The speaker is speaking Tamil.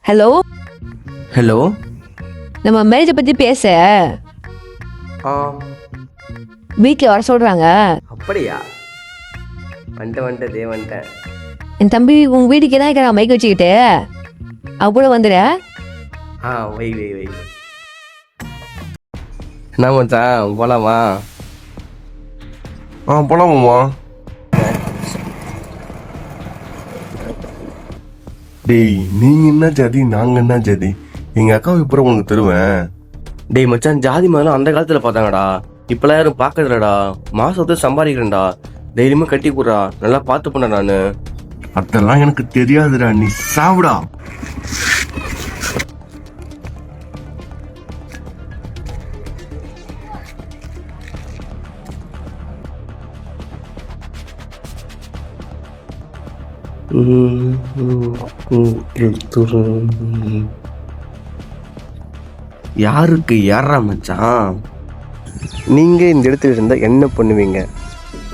Hello hello. நம்ம மேரேஜை பற்றி பேச ஆ வீட்டில் வர சொல்கிறாங்க. அப்படியா? வந்துட்டேன். என் தம்பி உங்கள் வீட்டுக்கு தான் இருக்கிறான் மைக் வச்சுக்கிட்டு. அவ கூட வந்துடு. வை. என்ன மச்சான் போலாமா? போலாமாம்மா? டேய், நீங்க என்ன ஜாதி, நாங்க என்ன ஜாதி? எங்க அக்காவை இப்போ உனக்கு தருவேன். டேய் மச்சான், ஜாதி மாதிரிலாம் அந்த காலத்துல பார்த்தாங்கடா. இப்பெல்லாம் யாரும் பார்க்கறதுலடா. மாசத்தை சம்பாதிக்கிறேன்டா. தைரியமா கட்டி கூடுறா. நல்லா பார்த்து பண்ண நானு. அதெல்லாம் எனக்கு தெரியாதுடா, நீ சாப்பிடா. யாருக்கு யாரா மச்சான்? நீங்க இந்த இடத்துல இருந்தா என்ன பண்ணுவீங்க?